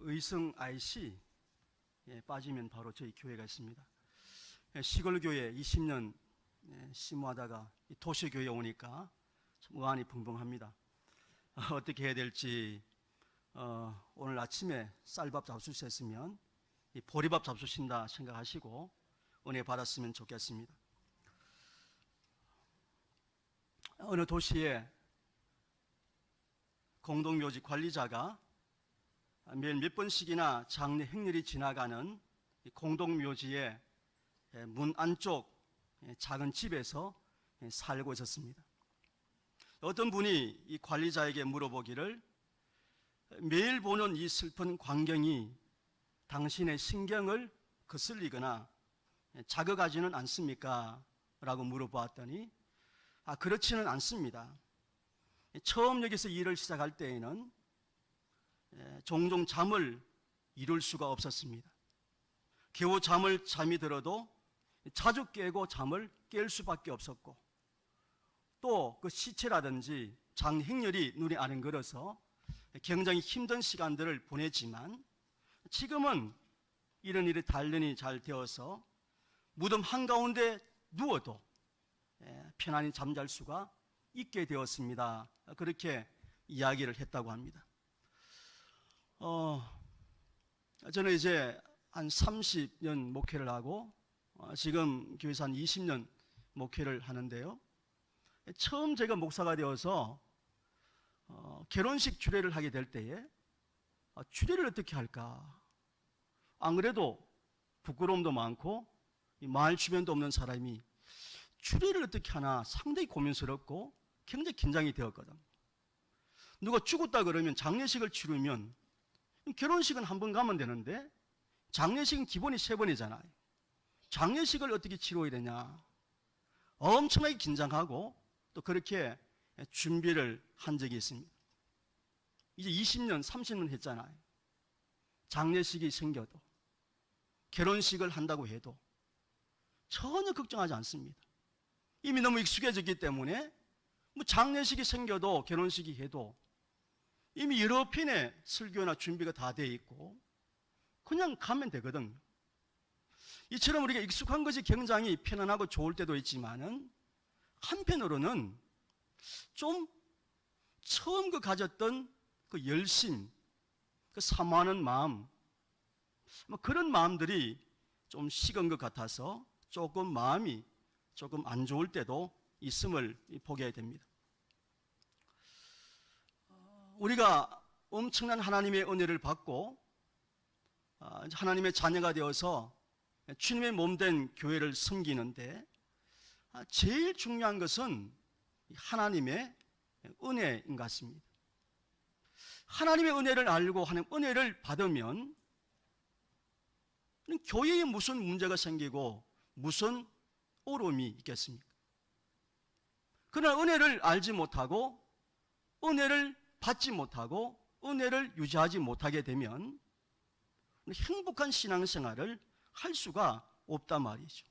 의성 IC에 빠지면 바로 저희 교회가 있습니다. 시골 교회 20년 심무하다가 도시교회에 오니까 참 의안이 붕붕합니다. 어떻게 해야 될지 오늘 아침에 쌀밥 잡수셨으면 보리밥 잡수신다 생각하시고 은혜 받았으면 좋겠습니다. 어느 도시에 공동묘지 관리자가 매일 몇 번씩이나 장례 행렬이 지나가는 공동묘지의 문 안쪽 작은 집에서 살고 있었습니다. 어떤 분이 이 관리자에게 물어보기를, 매일 보는 이 슬픈 광경이 당신의 신경을 거슬리거나 자극하지는 않습니까? 라고 물어보았더니 그렇지는 않습니다. 처음 여기서 일을 시작할 때에는 종종 잠을 이룰 수가 없었습니다. 겨우 잠이 들어도 자주 깨고 잠을 깰 수밖에 없었고, 또 그 시체라든지 장행렬이 눈에 아른거려서 굉장히 힘든 시간들을 보냈지만, 지금은 이런 일이 단련이 잘 되어서 무덤 한가운데 누워도 편안히 잠잘 수가 있게 되었습니다. 그렇게 이야기를 했다고 합니다. 저는 이제 한 30년 목회를 하고 지금 교회에서 한 20년 목회를 하는데요. 처음 제가 목사가 되어서 결혼식 주례를 하게 될 때에 주례를 어떻게 할까? 안 그래도 부끄러움도 많고 마을 주변도 없는 사람이 주례를 어떻게 하나 상당히 고민스럽고 굉장히 긴장이 되었거든. 누가 죽었다 그러면 장례식을 치르면 결혼식은 한 번 가면 되는데 장례식은 기본이 3번이잖아요. 장례식을 어떻게 치러야 되냐? 엄청나게 긴장하고 또 그렇게 준비를 한 적이 있습니다. 이제 20년, 30년 했잖아요. 장례식이 생겨도 결혼식을 한다고 해도 전혀 걱정하지 않습니다. 이미 너무 익숙해졌기 때문에 뭐 장례식이 생겨도 결혼식이 해도 이미 여러 편의 설교나 준비가 다 되어 있고 그냥 가면 되거든요. 이처럼 우리가 익숙한 것이 굉장히 편안하고 좋을 때도 있지만은 한편으로는 좀 처음 가졌던 그 열심, 그 사모하는 마음, 그런 마음들이 좀 식은 것 같아서 조금 마음이 조금 안 좋을 때도 있음을 보게 됩니다. 우리가 엄청난 하나님의 은혜를 받고 하나님의 자녀가 되어서 주님의 몸된 교회를 섬기는데 제일 중요한 것은 하나님의 은혜인 것 같습니다. 하나님의 은혜를 알고 하나님의 은혜를 받으면 교회에 무슨 문제가 생기고 무슨 어려움이 있겠습니까? 그러나 은혜를 알지 못하고 은혜를 받지 못하고 은혜를 유지하지 못하게 되면 행복한 신앙생활을 할 수가 없단 말이죠.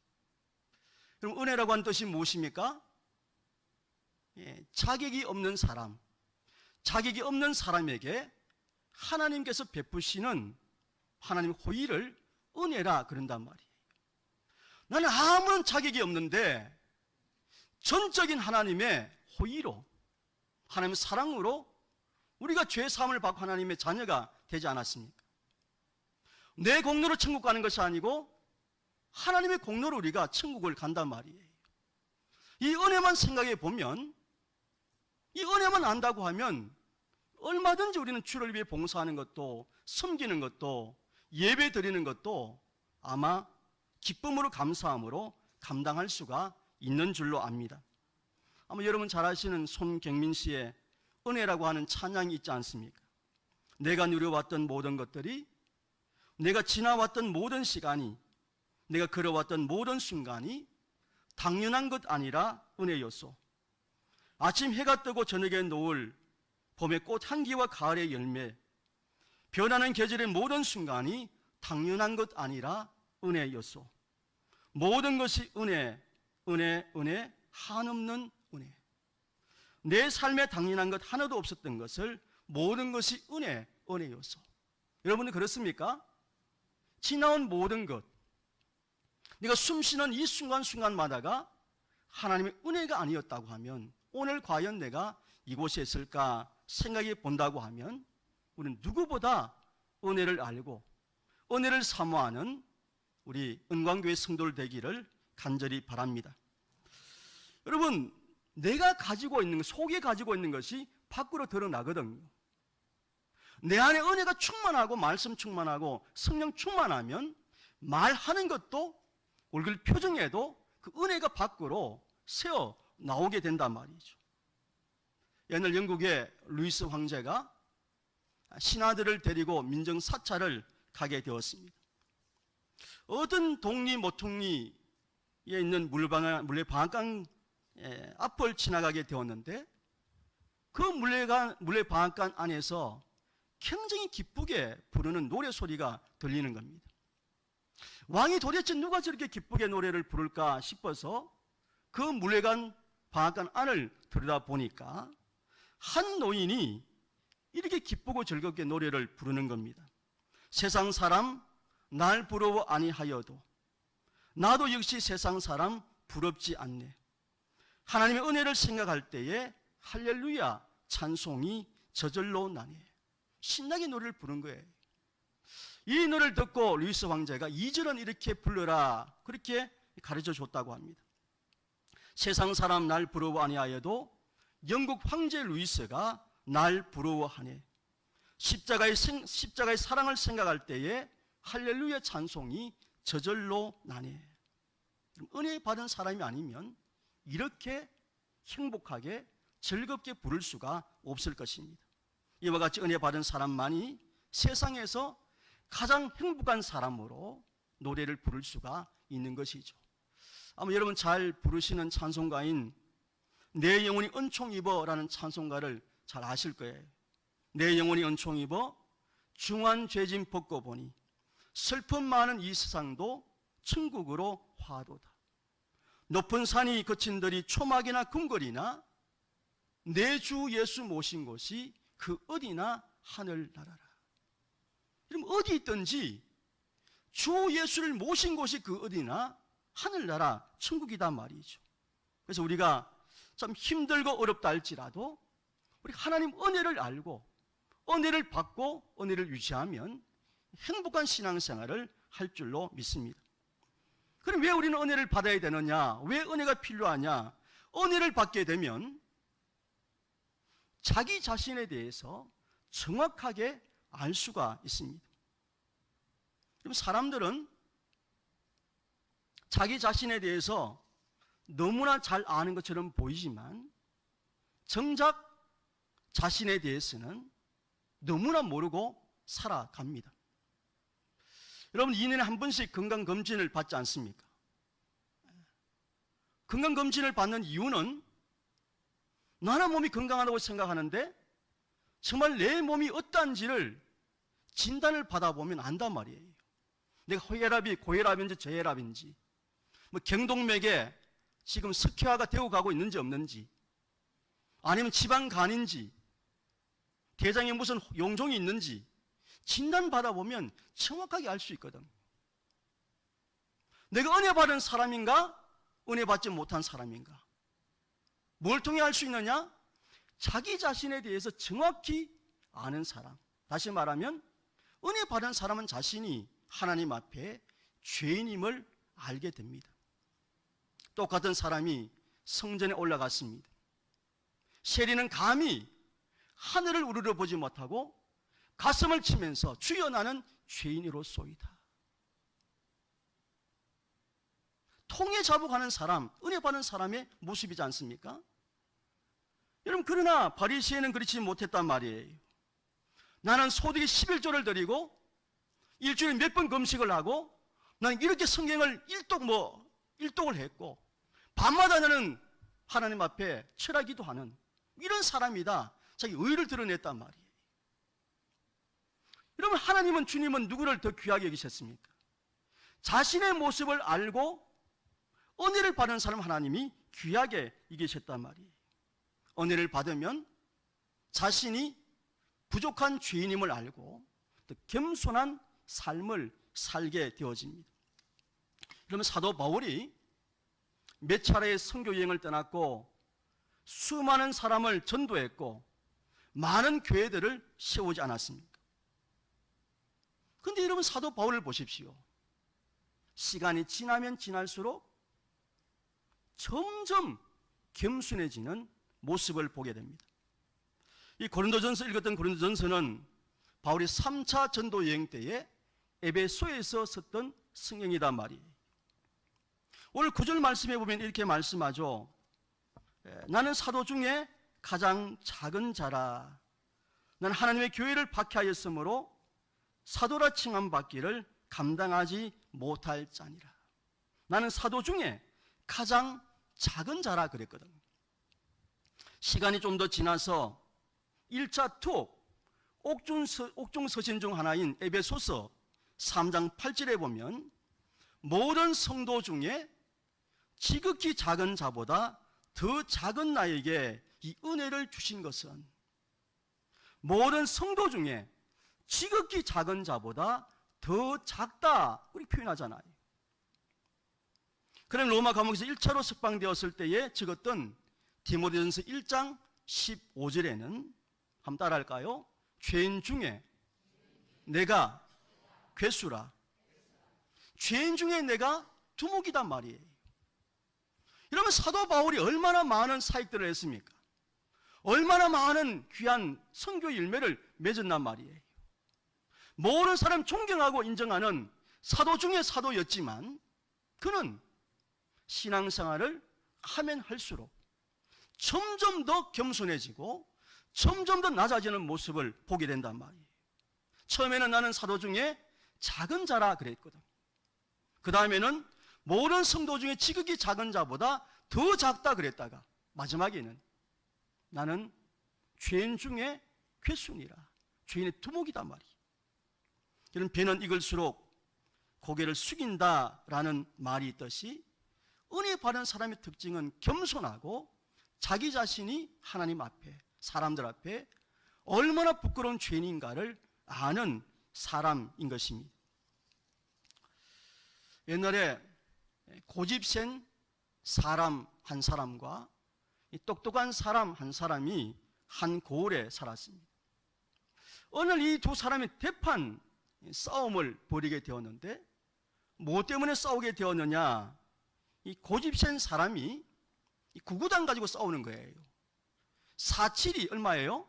그럼 은혜라고 하는 뜻이 무엇입니까? 자격이 없는 사람, 자격이 없는 사람에게 하나님께서 베푸시는 하나님의 호의를 은혜라 그런단 말이에요. 나는 아무런 자격이 없는데 전적인 하나님의 호의로, 하나님의 사랑으로 우리가 죄 사함을 받고 하나님의 자녀가 되지 않았습니까? 내 공로로 천국 가는 것이 아니고 하나님의 공로로 우리가 천국을 간단 말이에요. 이 은혜만 생각해 보면, 이 은혜만 안다고 하면 얼마든지 우리는 주를 위해 봉사하는 것도, 섬기는 것도, 예배 드리는 것도 아마 기쁨으로 감사함으로 감당할 수가 있는 줄로 압니다. 아마 여러분 잘 아시는 손경민 씨의 은혜라고 하는 찬양이 있지 않습니까? 내가 누려왔던 모든 것들이, 내가 지나왔던 모든 시간이, 내가 걸어왔던 모든 순간이 당연한 것 아니라 은혜였소. 아침 해가 뜨고 저녁에 노을, 봄의 꽃 향기와 가을의 열매, 변하는 계절의 모든 순간이 당연한 것 아니라 은혜였소. 모든 것이 은혜, 은혜, 은혜, 한없는 은혜. 내 삶에 당연한 것 하나도 없었던 것을 모든 것이 은혜, 은혜였소. 여러분은 그렇습니까? 지나온 모든 것, 네가 숨쉬는 이 순간순간마다가 하나님의 은혜가 아니었다고 하면, 오늘 과연 내가 이곳에 있을까 생각해 본다고 하면, 우리는 누구보다 은혜를 알고 은혜를 사모하는 우리 은광교회 성도들 되기를 간절히 바랍니다. 여러분, 내가 가지고 있는 것, 속에 가지고 있는 것이 밖으로 드러나거든요. 내 안에 은혜가 충만하고 말씀 충만하고 성령 충만하면 말하는 것도, 얼굴 표정에도 그 은혜가 밖으로 새어 나오게 된단 말이죠. 옛날 영국의 루이스 황제가 신하들을 데리고 민정 사찰을 가게 되었습니다. 어떤 동리 모퉁이에 있는 물의 방앗간 앞을 지나가게 되었는데, 그 물의 방앗간 안에서 굉장히 기쁘게 부르는 노래 소리가 들리는 겁니다. 왕이 도대체 누가 저렇게 기쁘게 노래를 부를까 싶어서 그 물레간 방앗간 안을 들여다보니까 한 노인이 이렇게 기쁘고 즐겁게 노래를 부르는 겁니다. 세상 사람 날 부러워 아니하여도 나도 역시 세상 사람 부럽지 않네. 하나님의 은혜를 생각할 때에 할렐루야 찬송이 저절로 나네. 신나게 노래를 부른 거예요. 이 노래를 듣고 루이스 황제가 2절은 이렇게 불러라, 그렇게 가르쳐 줬다고 합니다. 세상 사람 날 부러워 아니하여도 영국 황제 루이스가 날 부러워하네. 십자가의 사랑을 생각할 때에 할렐루야 찬송이 저절로 나네. 은혜 받은 사람이 아니면 이렇게 행복하게 즐겁게 부를 수가 없을 것입니다. 이와 같이 은혜 받은 사람만이 세상에서 가장 행복한 사람으로 노래를 부를 수가 있는 것이죠. 아마 여러분 잘 부르시는 찬송가인 내 영혼이 은총 입어라는 찬송가를 잘 아실 거예요. 내 영혼이 은총 입어 중한 죄짐 벗고 보니 슬픔 많은 이 세상도 천국으로 화도다. 높은 산이 거친들이 초막이나 궁궐이나 내 주 예수 모신 곳이 그 어디나 하늘나라라. 그럼 어디 있든지 주 예수를 모신 곳이 그 어디나 하늘나라 천국이다 말이죠. 그래서 우리가 참 힘들고 어렵다 할지라도 우리 하나님 은혜를 알고 은혜를 받고 은혜를 유지하면 행복한 신앙생활을 할 줄로 믿습니다. 그럼 왜 우리는 은혜를 받아야 되느냐? 왜 은혜가 필요하냐? 은혜를 받게 되면 자기 자신에 대해서 정확하게 알 수가 있습니다. 그럼 사람들은 자기 자신에 대해서 너무나 잘 아는 것처럼 보이지만 정작 자신에 대해서는 너무나 모르고 살아갑니다. 여러분 2년에 한 번씩 건강검진을 받지 않습니까? 건강검진을 받는 이유는 나는 몸이 건강하다고 생각하는데 정말 내 몸이 어떠한지를 진단을 받아보면 안단 말이에요. 내가 고혈압이 고혈압인지 저혈압인지, 경동맥에 지금 석회화가 되어 가고 있는지 없는지, 아니면 지방간인지, 대장에 무슨 용종이 있는지 진단 받아보면 정확하게 알 수 있거든. 내가 은혜 받은 사람인가 은혜 받지 못한 사람인가. 뭘 통해 알 수 있느냐? 자기 자신에 대해서 정확히 아는 사람. 다시 말하면 은혜 받은 사람은 자신이 하나님 앞에 죄인임을 알게 됩니다. 똑같은 사람이 성전에 올라갔습니다. 세리는 감히 하늘을 우러러 보지 못하고 가슴을 치면서 주여 나는 죄인이로소이다. 통에 잡아가는 사람, 은혜 받는 사람의 모습이지 않습니까? 여러분, 그러나 바리새인은 그렇지 못했단 말이에요. 나는 소득의 11조를 드리고 일주일에 몇 번 금식을 하고 나는 이렇게 성경을 일독을 했고 밤마다 나는 하나님 앞에 철야기도 하는 이런 사람이다. 자기 의를 드러냈단 말이에요. 여러분, 하나님은, 주님은 누구를 더 귀하게 여기셨습니까? 자신의 모습을 알고 은혜를 받은 사람 하나님이 귀하게 여기셨단 말이에요. 은혜를 받으면 자신이 부족한 죄인임을 알고 더 겸손한 삶을 살게 되어집니다. 그러면 사도 바울이 몇 차례의 선교 여행을 떠났고 수많은 사람을 전도했고 많은 교회들을 세우지 않았습니까? 그런데 여러분, 사도 바울을 보십시오. 시간이 지나면 지날수록 점점 겸손해지는 모습을 보게 됩니다. 이 고린도전서 읽었던 고린도전서는 바울이 3차 전도 여행 때에 에베소에서 썼던 성경이단 말이에요. 오늘 9절 말씀에 보면 이렇게 말씀하죠. 나는 사도 중에 가장 작은 자라. 나는 하나님의 교회를 박해하였으므로 사도라 칭함 받기를 감당하지 못할 자니라. 나는 사도 중에 가장 작은 자라 그랬거든. 시간이 좀 더 지나서 1차 투 옥중 서신 중 하나인 에베소서 3장 8절에 보면 모든 성도 중에 지극히 작은 자보다 더 작은 나에게 이 은혜를 주신 것은, 모든 성도 중에 지극히 작은 자보다 더 작다 우리 표현하잖아요. 그럼 로마 감옥에서 1차로 석방되었을 때에 적었던 디모데전서 1장 15절에는 한번 따라할까요? 죄인 중에 내가 괴수라. 죄인 중에 내가 두목이단 말이에요. 이러면 사도 바울이 얼마나 많은 사역들을 했습니까? 얼마나 많은 귀한 선교 열매를 맺었단 말이에요. 모든 사람 존경하고 인정하는 사도 중에 사도였지만 그는 신앙생활을 하면 할수록 점점 더 겸손해지고 점점 더 낮아지는 모습을 보게 된단 말이에요. 처음에는 나는 사도 중에 작은 자라 그랬거든. 그 다음에는 모든 성도 중에 지극히 작은 자보다 더 작다 그랬다가 마지막에는 나는 죄인 중에 괴순이라, 죄인의 두목이단 말이에요. 이런 배는 익을수록 고개를 숙인다라는 말이 있듯이 은혜 받은 사람의 특징은 겸손하고 자기 자신이 하나님 앞에, 사람들 앞에 얼마나 부끄러운 죄인인가를 아는 사람인 것입니다. 옛날에 고집센 사람 한 사람과 똑똑한 사람 한 사람이 한 고을에 살았습니다. 오늘 이 두 사람이 대판 싸움을 벌이게 되었는데 뭐 때문에 싸우게 되었느냐? 이 고집센 사람이 이 구구단 가지고 싸우는 거예요. 4,7이 얼마예요?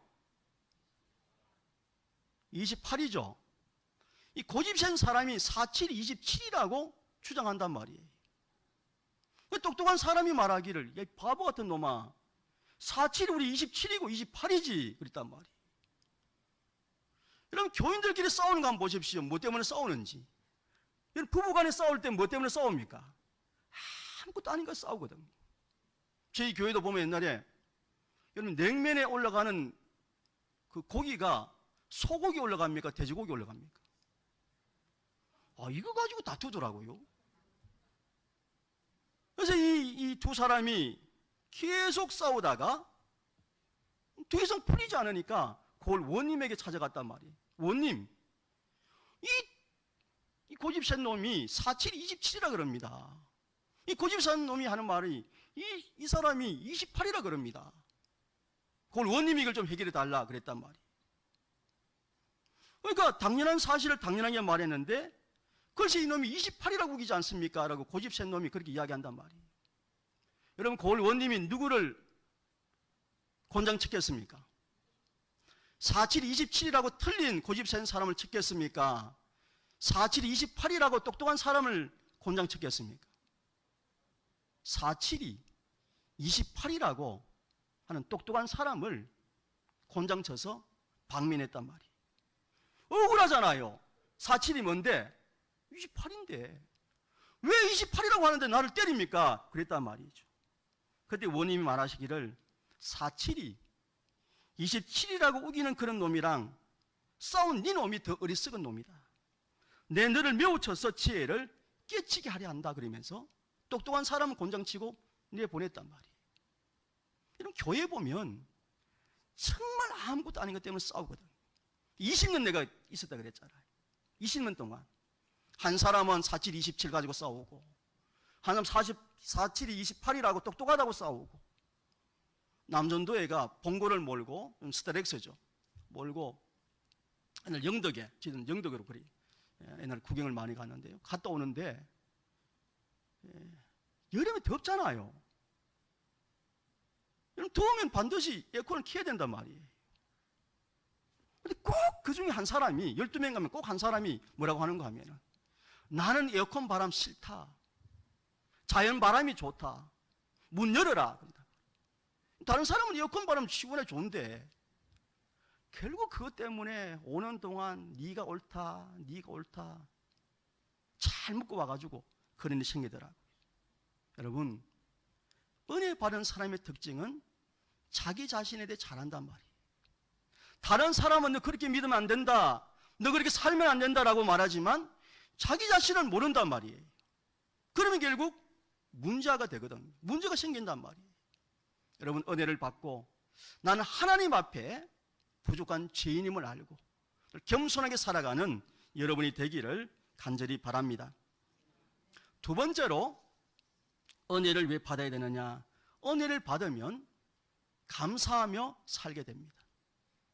28이죠. 이 고집센 사람이 4,7이 27이라고 주장한단 말이에요. 똑똑한 사람이 말하기를, 야, 바보 같은 놈아, 4,7이 우리 27이고 28이지 그랬단 말이에요. 여러분, 교인들끼리 싸우는 거 한번 보십시오. 뭐 때문에 싸우는지. 부부간에 싸울 때 뭐 때문에 싸웁니까? 아무것도 아닌 거 싸우거든요. 저희 교회도 보면 옛날에 여러분 냉면에 올라가는 그 고기가 소고기 올라갑니까? 돼지고기 올라갑니까? 이거 가지고 다투더라고요. 그래서 이 두 사람이 계속 싸우다가 더 이상 풀리지 않으니까 그걸 원님에게 찾아갔단 말이에요. 원님, 이 고집센 놈이 4,7, 27이라 그럽니다. 이 고집센 놈이 하는 말이 이 사람이 28이라 그럽니다. 그걸 원님이 이걸 좀 해결해 달라 그랬단 말이에요. 그러니까 당연한 사실을 당연하게 말했는데 글쎄 이놈이 28이라고 우기지 않습니까? 라고 고집센 놈이 그렇게 이야기한단 말이에요. 여러분, 그걸 원님이 누구를 곤장 쳤겠습니까? 4,7, 27이라고 틀린 고집센 사람을 쳤겠습니까? 4,7, 28이라고 똑똑한 사람을 곤장 쳤겠습니까? 4,7이 28이라고 하는 똑똑한 사람을 곤장 쳐서 방민했단 말이에요. 억울하잖아요. 4,7이 뭔데? 28인데 왜 28이라고 하는데 나를 때립니까? 그랬단 말이죠. 그때 원님이 말하시기를 4,7이 27이라고 우기는 그런 놈이랑 싸운 네 놈이 더 어리석은 놈이다. 내 너를 매우쳐서 지혜를 깨치게 하려 한다 그러면서 똑똑한 사람은 곤장치고 내보냈단 말이에요. 이런 교회 보면 정말 아무것도 아닌 것 때문에 싸우거든. 20년 내가 있었다 그랬잖아요. 20년 동안. 한 사람은 47, 27 가지고 싸우고, 한 사람 47이 28이라고 똑똑하다고 싸우고, 남전도회가 봉고를 몰고, 스타렉스죠. 몰고, 옛날 영덕에, 지금 영덕으로 그리, 옛날 구경을 많이 갔는데요. 갔다 오는데, 여름에 덥잖아요. 여름 더우면 반드시 에어컨을 켜야 된단 말이에요. 근데 꼭 그 중에 한 사람이, 12명 가면 꼭 한 사람이 뭐라고 하는가 하면은, 나는 에어컨 바람 싫다. 자연 바람이 좋다. 문 열어라. 다른 사람은 에어컨 바람 시원해 좋은데, 결국 그것 때문에 5년 동안 네가 옳다, 네가 옳다. 잘 먹고 와가지고 그런 일이 생기더라고요. 여러분, 은혜 받은 사람의 특징은 자기 자신에 대해 잘한단 말이에요. 다른 사람은 너 그렇게 믿으면 안 된다, 너 그렇게 살면 안 된다라고 말하지만 자기 자신은 모른단 말이에요. 그러면 결국 문제가 되거든. 문제가 생긴단 말이에요. 여러분, 은혜를 받고 나는 하나님 앞에 부족한 죄인임을 알고 겸손하게 살아가는 여러분이 되기를 간절히 바랍니다. 두 번째로, 은혜를 왜 받아야 되느냐? 은혜를 받으면 감사하며 살게 됩니다.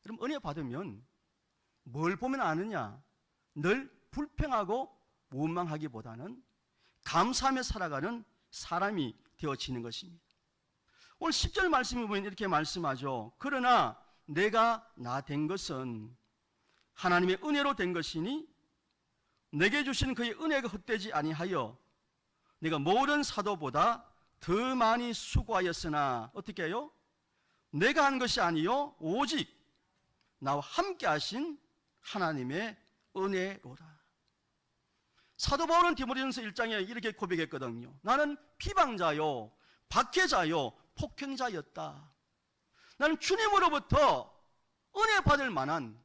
그럼 은혜 받으면 뭘 보면 아느냐? 늘 불평하고 원망하기보다는 감사하며 살아가는 사람이 되어지는 것입니다. 오늘 10절 말씀을 보면 이렇게 말씀하죠. 그러나 내가 나 된 것은 하나님의 은혜로 된 것이니 내게 주신 그의 은혜가 헛되지 아니하여 내가 모든 사도보다 더 많이 수고하였으나 어떻게 해요? 내가 한 것이 아니요 오직 나와 함께 하신 하나님의 은혜로라. 사도 바울은 디모데전서 1장에 이렇게 고백했거든요. 나는 비방자요, 박해자요, 폭행자였다. 나는 주님으로부터 은혜 받을 만한,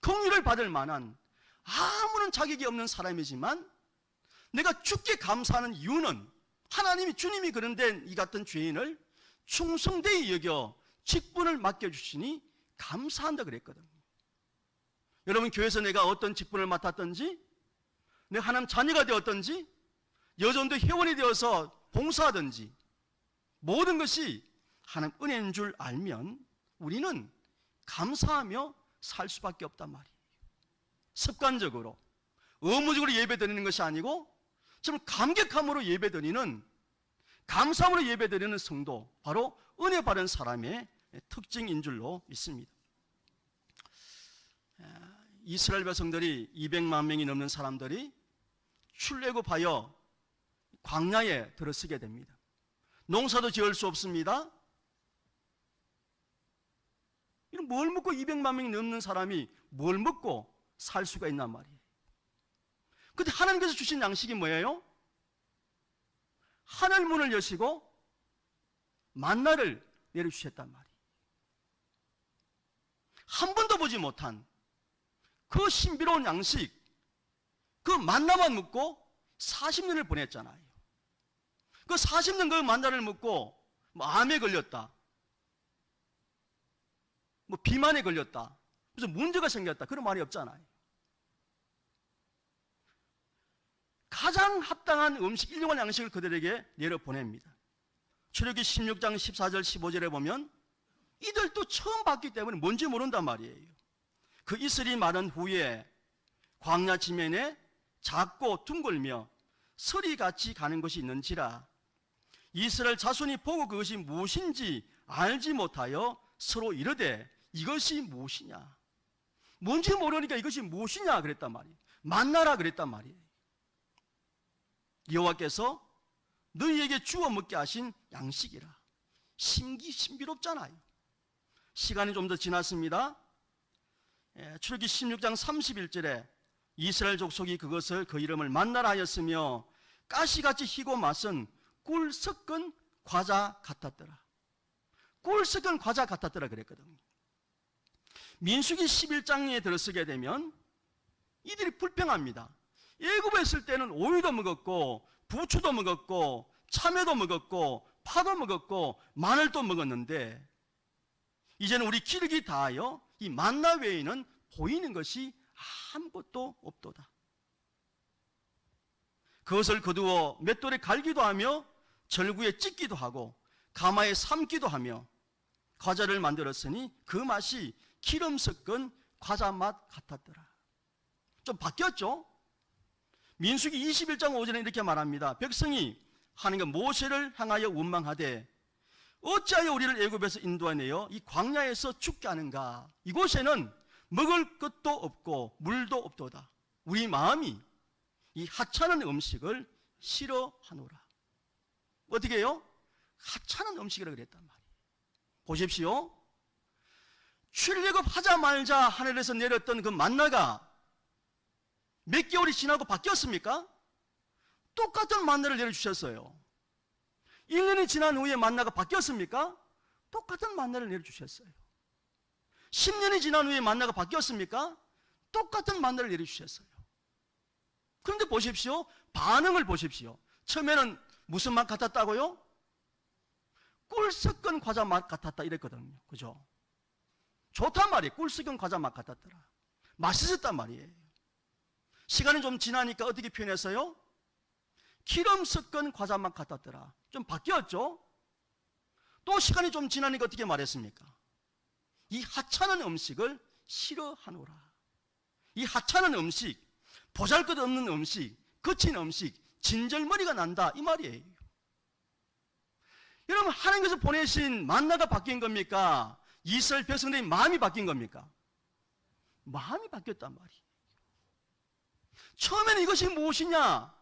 긍휼을 받을 만한 아무런 자격이 없는 사람이지만 내가 주께 감사하는 이유는 하나님이, 주님이 그런데 이 같은 죄인을 충성되이 여겨 직분을 맡겨주시니 감사한다 그랬거든요. 여러분, 교회에서 내가 어떤 직분을 맡았든지, 내가 하나님 자녀가 되었든지, 여전도 회원이 되어서 봉사하든지, 모든 것이 하나님 은혜인 줄 알면 우리는 감사하며 살 수밖에 없단 말이에요. 습관적으로, 의무적으로 예배드리는 것이 아니고 정말 감격함으로 예배드리는, 감사함으로 예배드리는 성도, 바로 은혜 받은 사람의 특징인 줄로 믿습니다. 이스라엘 백성들이 200만 명이 넘는 사람들이 출애굽하여 광야에 들어서게 됩니다. 농사도 지을 수 없습니다. 이런 뭘 먹고 200만 명이 넘는 사람이 뭘 먹고 살 수가 있단 말이에요. 그런데 하나님께서 주신 양식이 뭐예요? 하늘 문을 여시고 만나를 내려주셨단 말이에요. 한 번도 보지 못한 그 신비로운 양식, 그 만나만 먹고 40년을 보냈잖아요. 그 40년 그 만나를 먹고 암에 걸렸다, 비만에 걸렸다, 무슨 문제가 생겼다, 그런 말이 없잖아요. 가장 합당한 음식, 일용할 양식을 그들에게 내려보냅니다. 출애굽기 16장 14절 15절에 보면 이들도 처음 봤기 때문에 뭔지 모른단 말이에요. 그 이슬이 마른 후에 광야 지면에 작고 둥글며 서리같이 가는 것이 있는지라 이스라엘 자손이 보고 그것이 무엇인지 알지 못하여 서로 이르되 이것이 무엇이냐, 뭔지 모르니까 이것이 무엇이냐 그랬단 말이에요. 만나라 그랬단 말이에요. 여호와께서 너희에게 주워 먹게 하신 양식이라. 신비롭잖아요. 시간이 좀 더 지났습니다. 출애굽기 16장 31절에 이스라엘 족속이 그것을, 그 이름을 만나라 하였으며 가시같이 희고 맛은 꿀 섞은 과자 같았더라. 꿀 섞은 과자 같았더라 그랬거든요. 민수기 11장에 들어서게 되면 이들이 불평합니다. 애굽에 있을 때는 오이도 먹었고 부추도 먹었고 참외도 먹었고 파도 먹었고 마늘도 먹었는데 이제는 우리 기력이 다하여 이 만나 외에는 보이는 것이 아무것도 없도다. 그것을 거두어 맷돌에 갈기도 하며 절구에 찢기도 하고 가마에 삶기도 하며 과자를 만들었으니 그 맛이 기름 섞은 과자 맛 같았더라. 좀 바뀌었죠? 민수기 21장 5절에 이렇게 말합니다. 백성이 하나님과 모세를 향하여 원망하되 어찌하여 우리를 애굽에서 인도하내어 이 광야에서 죽게 하는가? 이곳에는 먹을 것도 없고 물도 없도다. 우리 마음이 이 하찮은 음식을 싫어하노라. 어떻게 해요? 하찮은 음식이라고 그랬단 말이에요. 보십시오. 출애굽하자 말자 하늘에서 내렸던 그 만나가 몇 개월이 지나고 바뀌었습니까? 똑같은 만나를 내려주셨어요. 1년이 지난 후에 만나가 바뀌었습니까? 똑같은 만나를 내려주셨어요. 10년이 지난 후에 만나가 바뀌었습니까? 똑같은 만나를 내려주셨어요. 그런데 보십시오. 반응을 보십시오. 처음에는 무슨 맛 같았다고요? 꿀 섞은 과자 맛 같았다 이랬거든요. 그죠? 좋단 말이에요. 꿀 섞은 과자 맛 같았더라. 맛있었단 말이에요. 시간이 좀 지나니까 어떻게 표현했어요? 기름 섞은 과자 맛 같았더라. 좀 바뀌었죠? 또 시간이 좀 지나니까 어떻게 말했습니까? 이 하찮은 음식을 싫어하노라. 이 하찮은 음식, 보잘것없는 음식, 거친 음식, 진절머리가 난다 이 말이에요. 여러분, 하나님께서 보내신 만나가 바뀐 겁니까? 이스라엘 백성들의 마음이 바뀐 겁니까? 마음이 바뀌었단 말이에요. 처음에는 이것이 무엇이냐?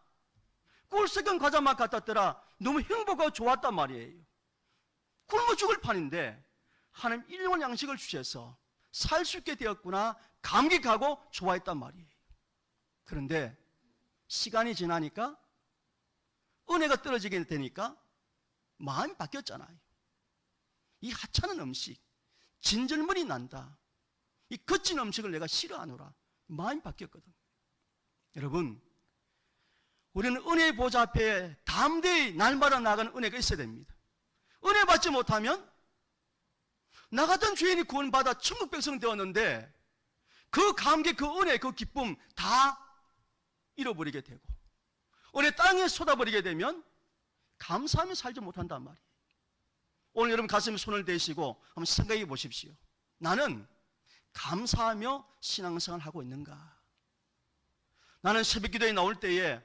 꿀 섞은 과자 맛 같았더라. 너무 행복하고 좋았단 말이에요. 굶어 죽을 판인데 하나님 일용할 양식을 주셔서 살 수 있게 되었구나 감격하고 좋아했단 말이에요. 그런데 시간이 지나니까 은혜가 떨어지게 되니까 마음이 바뀌었잖아요. 이 하찮은 음식, 진절머리 난다. 이 거친 음식을 내가 싫어하노라. 마음이 바뀌었거든. 여러분, 우리는 은혜의 보좌 앞에 담대히 날마다 나가는 은혜가 있어야 됩니다. 은혜 받지 못하면 나 같은 죄인이 구원받아 천국 백성 되었는데 그 감격, 그 은혜, 그 기쁨 다 잃어버리게 되고 은혜 땅에 쏟아버리게 되면 감사하며 살지 못한단 말이에요. 오늘 여러분 가슴에 손을 대시고 한번 생각해 보십시오. 나는 감사하며 신앙생활을 하고 있는가? 나는 새벽기도에 나올 때에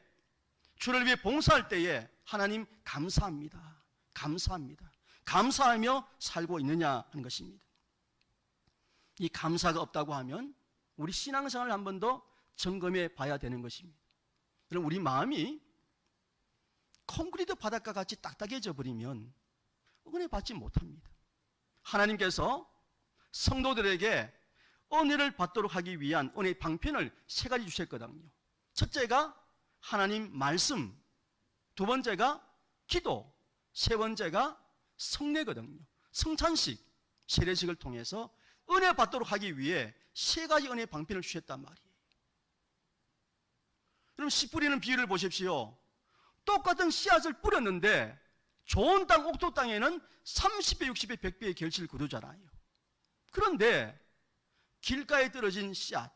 주를 위해 봉사할 때에 하나님 감사합니다. 감사합니다. 감사하며 살고 있느냐 하는 것입니다. 이 감사가 없다고 하면 우리 신앙생활을 한 번 더 점검해 봐야 되는 것입니다. 그럼 우리 마음이 콘크리트 바닥과 같이 딱딱해져 버리면 은혜 받지 못합니다. 하나님께서 성도들에게 은혜를 받도록 하기 위한 은혜의 방편을 세 가지 주셨거든요. 첫째가 하나님 말씀, 두 번째가 기도, 세 번째가 성례거든요. 성찬식, 세례식을 통해서 은혜 받도록 하기 위해 세 가지 은혜의 방편을 주셨단 말이에요. 그럼 씨 뿌리는 비유를 보십시오. 똑같은 씨앗을 뿌렸는데 좋은 땅, 옥토 땅에는 30배, 60배, 100배의 결실을 거두잖아요. 그런데 길가에 떨어진 씨앗,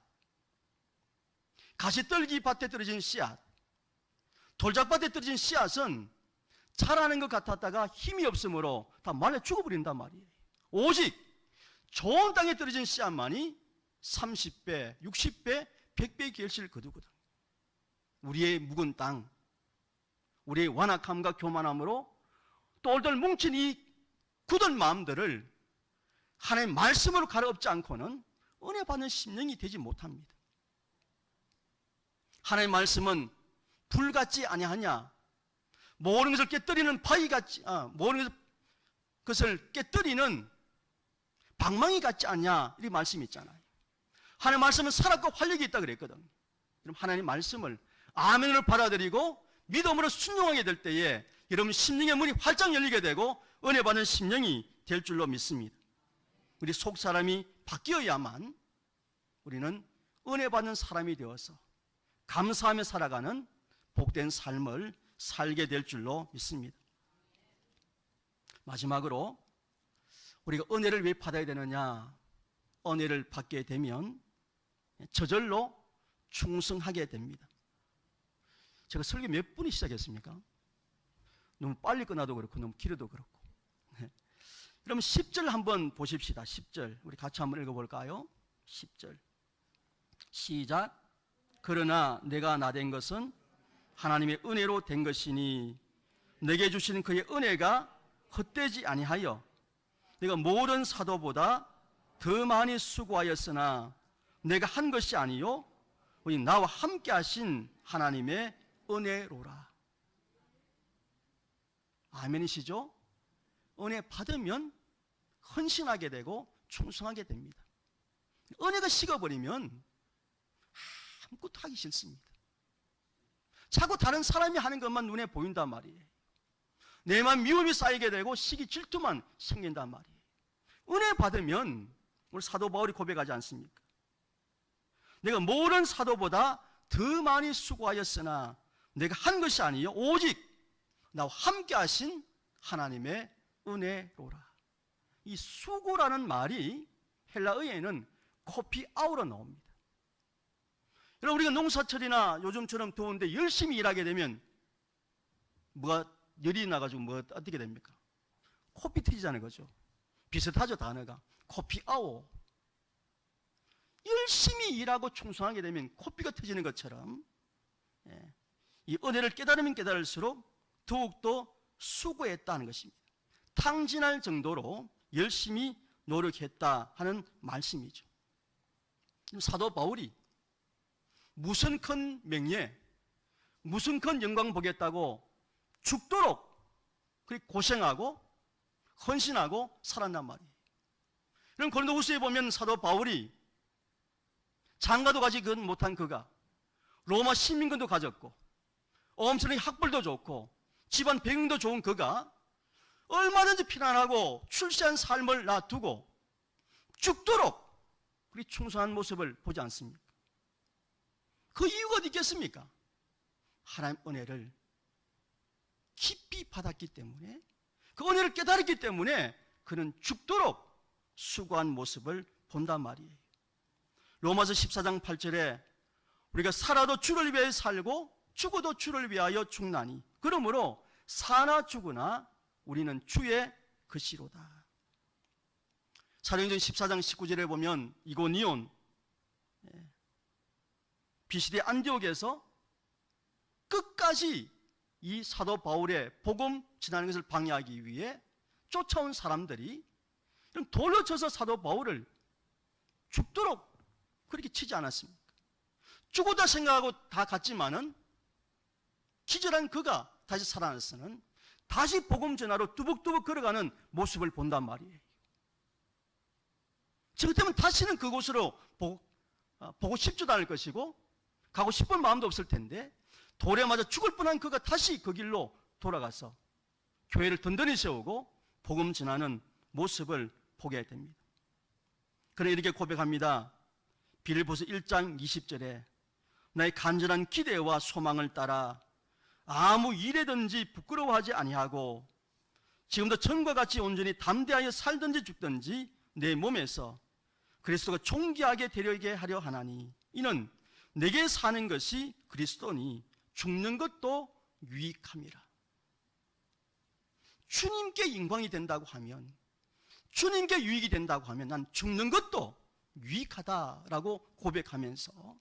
가시떨기 밭에 떨어진 씨앗, 돌짝밭에 떨어진 씨앗은 자라는 것 같았다가 힘이 없으므로 다 말라 죽어버린단 말이에요. 오직 좋은 땅에 떨어진 씨앗만이 30배, 60배, 100배의 결실을 거두거든. 우리의 묵은 땅, 우리의 완악함과 교만함으로 똘똘 뭉친 이 굳은 마음들을 하나님의 말씀으로 갈아엎지 않고는 은혜 받는 심령이 되지 못합니다. 하나님의 말씀은 불 같지 아니하냐? 모든 것을 깨뜨리는 바위 같지, 모든 것을 깨뜨리는 방망이 같지 않냐? 이 말씀이 있잖아요. 하나님의 말씀은 살았고 활력이 있다 그랬거든. 그럼 하나님의 말씀을 아멘으로 받아들이고 믿음으로 순종하게 될 때에 여러분 심령의 문이 활짝 열리게 되고 은혜 받는 심령이 될 줄로 믿습니다. 우리 속 사람이 바뀌어야만 우리는 은혜 받는 사람이 되어서 감사하며 살아가는 복된 삶을 살게 될 줄로 믿습니다. 마지막으로 우리가 은혜를 왜 받아야 되느냐? 은혜를 받게 되면 저절로 충성하게 됩니다. 제가 설교 몇 분이 시작했습니까? 너무 빨리 끝나도 그렇고 너무 길어도 그렇고. 그럼 10절 한번 보십시다. 10절 우리 같이 한번 읽어볼까요? 10절 시작. 그러나 내가 나된 것은 하나님의 은혜로 된 것이니 내게 주신 그의 은혜가 헛되지 아니하여 내가 모든 사도보다 더 많이 수고하였으나 내가 한 것이 아니요 나와 함께 하신 하나님의 은혜로라. 아멘이시죠? 은혜 받으면 헌신하게 되고 충성하게 됩니다. 은혜가 식어버리면 아무것도 하기 싫습니다. 자꾸 다른 사람이 하는 것만 눈에 보인단 말이에요. 내만 미움이 쌓이게 되고 시기 질투만 생긴단 말이에요. 은혜 받으면 우리 사도 바울이 고백하지 않습니까? 내가 모든 사도보다 더 많이 수고하였으나 내가 한 것이 아니요 오직 나와 함께 하신 하나님의 은혜로라. 이 수고라는 말이 헬라어에는 코피아우로 나옵니다. 여러분, 우리가 농사철이나 요즘처럼 더운데 열심히 일하게 되면 뭐가 열이 나가지고 뭐가 어떻게 됩니까? 코피 터지자는 거죠. 비슷하죠, 단어가. 코피아우. 열심히 일하고 충성하게 되면 코피가 터지는 것처럼 이 은혜를 깨달으면 깨달을수록 더욱더 수고했다는 것입니다. 탕진할 정도로 열심히 노력했다 하는 말씀이죠. 사도 바울이 무슨 큰 명예, 무슨 큰 영광 보겠다고 죽도록 그렇게 고생하고 헌신하고 살았단 말이에요. 그럼 고린도후서에 보면 사도 바울이 장가도 가지 못한 그가 로마 시민권도 가졌고 엄청나게 학벌도 좋고 집안 배경도 좋은 그가 얼마든지 편안하고 출세한 삶을 놔두고 죽도록 그리 충성한 모습을 보지 않습니까? 그 이유가 어디 있겠습니까? 하나님 은혜를 깊이 받았기 때문에, 그 은혜를 깨달았기 때문에 그는 죽도록 수고한 모습을 본단 말이에요. 로마서 14장 8절에 우리가 살아도 주를 위하여 살고 죽어도 주를 위하여 죽나니 그러므로 사나 죽으나 우리는 주의 것이로다. 사도행전 14장 19절에 보면 이고니온 비시대 안디옥에서 끝까지 이 사도 바울의 복음 전하는 것을 방해하기 위해 쫓아온 사람들이 돌로 쳐서 사도 바울을 죽도록 그렇게 치지 않았습니까? 죽었다 생각하고 다 갔지만은 기절한 그가 다시 살아나서는 다시 복음 전하러 뚜벅뚜벅 걸어가는 모습을 본단 말이에요. 저 같으면 다시는 그곳으로 보고 싶지도 않을 것이고 가고 싶은 마음도 없을 텐데 돌에 맞아 죽을 뻔한 그가 다시 그 길로 돌아가서 교회를 든든히 세우고 복음 전하는 모습을 보게 됩니다. 그는 이렇게 고백합니다. 빌립보서 1장 20절에 나의 간절한 기대와 소망을 따라 아무 일에든지 부끄러워하지 아니하고 지금도 전과 같이 온전히 담대하여 살든지 죽든지 내 몸에서 그리스도가 존귀하게 되려게 하려 하나니 이는 내게 사는 것이 그리스도니 죽는 것도 유익함이라. 주님께 영광이 된다고 하면, 주님께 유익이 된다고 하면 난 죽는 것도 유익하다라고 고백하면서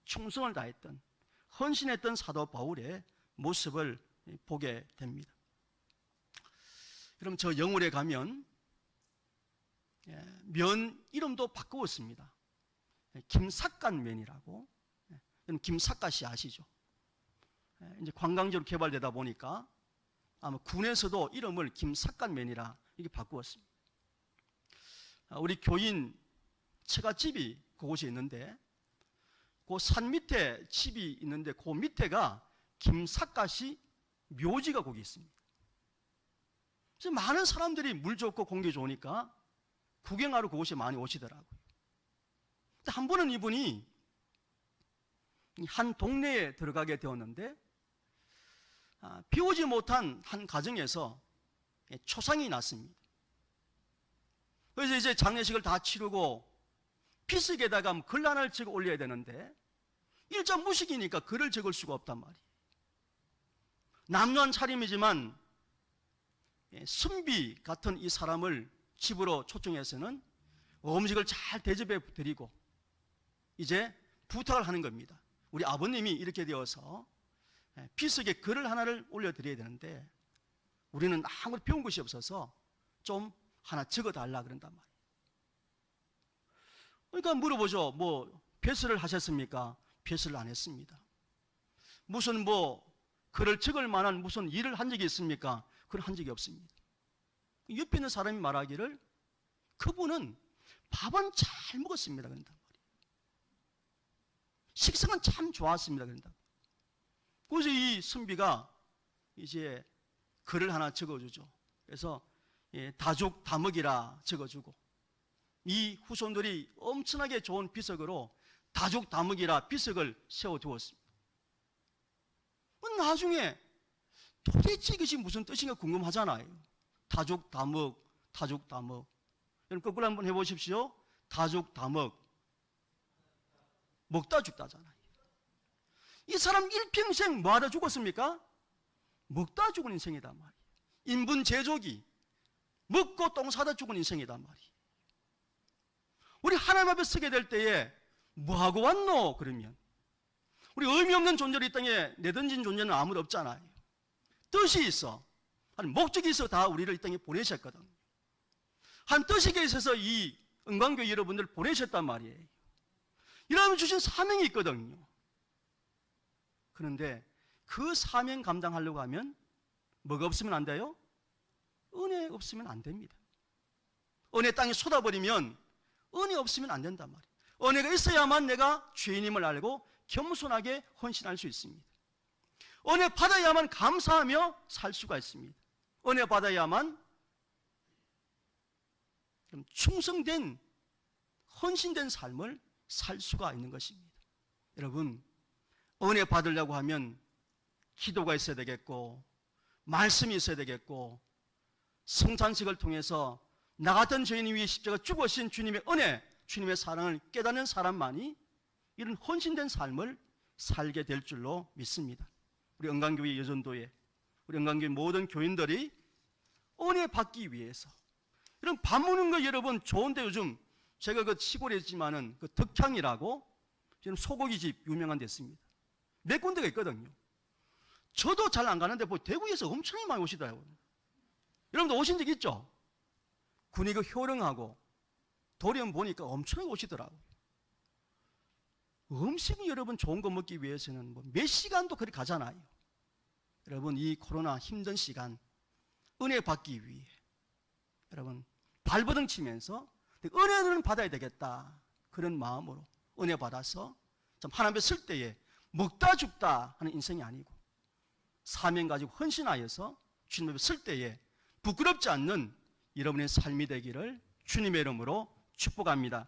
충성을 다했던, 헌신했던 사도 바울의 모습을 보게 됩니다. 그럼 저 영월에 가면 면 이름도 바꾸었습니다. 김삿갓면이라고. 김삿갓이 아시죠? 이제 관광지로 개발되다 보니까 아마 군에서도 이름을 김삿갓면이라 이렇게 바꾸었습니다. 우리 교인 처갓집이 그곳에 있는데 그 산 밑에 집이 있는데 그 밑에가 김삿갓이 묘지가 거기 있습니다. 그래서 많은 사람들이 물 좋고 공기 좋으니까 구경하러 그곳에 많이 오시더라고요. 근데 한 번은 이분이 한 동네에 들어가게 되었는데 비오지 못한 한 가정에서 초상이 났습니다. 그래서 이제 장례식을 다 치르고 비석에다가 글 하나를 적어 올려야 되는데 일자 무식이니까 글을 적을 수가 없단 말이에요. 남루한 차림이지만 선비 같은 이 사람을 집으로 초청해서는 음식을 잘 대접해 드리고 이제 부탁을 하는 겁니다. 우리 아버님이 이렇게 되어서 비석에 글을 하나를 올려드려야 되는데 우리는 아무리 배운 것이 없어서 좀 하나 적어달라 그런단 말이에요. 그러니까 물어보죠. 뭐 배설을 하셨습니까? 배설을 안 했습니다. 무슨 뭐 글을 적을 만한 무슨 일을 한 적이 있습니까? 그걸 한 적이 없습니다. 옆에 있는 사람이 말하기를 그분은 밥은 잘 먹었습니다 그런단 말이에요. 식성은 참 좋았습니다 그런단 말이에요. 그래서 이 선비가 이제 글을 하나 적어주죠. 그래서 다죽 다먹이라 적어주고 이 후손들이 엄청나게 좋은 비석으로 다죽 다먹이라 비석을 세워두었습니다. 나중에 도대체 이것이 무슨 뜻인가 궁금하잖아요. 다죽 다먹, 다죽 다먹. 여러분 거꾸로 한번 해보십시오. 다죽 다먹. 먹다 죽다잖아요. 이 사람 일평생 뭐하다 죽었습니까? 먹다 죽은 인생이단 말이에요. 인분 제조기. 먹고 똥 싸다 죽은 인생이단 말이에요. 우리 하나님 앞에 서게 될 때에 뭐하고 왔노? 그러면 우리 의미 없는 존재로 이 땅에 내던진 존재는 아무도 없잖아요. 뜻이 있어. 아니 목적이 있어 다 우리를 이 땅에 보내셨거든. 한 뜻이 있어서 이 은광교회 여러분들 보내셨단 말이에요. 이러면 주신 사명이 있거든요. 그런데 그 사명 감당하려고 하면 뭐가 없으면 안 돼요? 은혜 없으면 안 됩니다. 은혜 땅에 쏟아버리면 은혜 없으면 안 된단 말이에요. 은혜가 있어야만 내가 죄인임을 알고 겸손하게 헌신할 수 있습니다. 은혜 받아야만 감사하며 살 수가 있습니다. 은혜 받아야만 충성된 헌신된 삶을 살 수가 있는 것입니다. 여러분 은혜 받으려고 하면 기도가 있어야 되겠고 말씀이 있어야 되겠고 성찬식을 통해서 나 같은 죄인 위에 십자가 죽으신 주님의 은혜, 주님의 사랑을 깨닫는 사람만이 이런 헌신된 삶을 살게 될 줄로 믿습니다. 우리 은광교회 여전도에 우리 은광교회 모든 교인들이 은혜 받기 위해서 이런 밥 먹는 거 여러분 좋은데 요즘 제가 그 시골에 있지만은 그 덕향이라고 지금 소고기집 유명한 데 있습니다. 몇 군데가 있거든요. 저도 잘 안 가는데 뭐 대구에서 엄청나게 많이 오시더라고요. 여러분도 오신 적 있죠? 군이 그 효령하고 도련 보니까 엄청나게 오시더라고요. 음식이 여러분 좋은 거 먹기 위해서는 뭐 몇 시간도 그리 가잖아요. 여러분 이 코로나 힘든 시간 은혜 받기 위해 여러분 발버둥 치면서 은혜를 받아야 되겠다 그런 마음으로 은혜 받아서 참 하나님 앞에 설 때에 먹다 죽다 하는 인생이 아니고 사명 가지고 헌신하여서 주님 앞에 설 때에 부끄럽지 않는 여러분의 삶이 되기를 주님의 이름으로 축복합니다.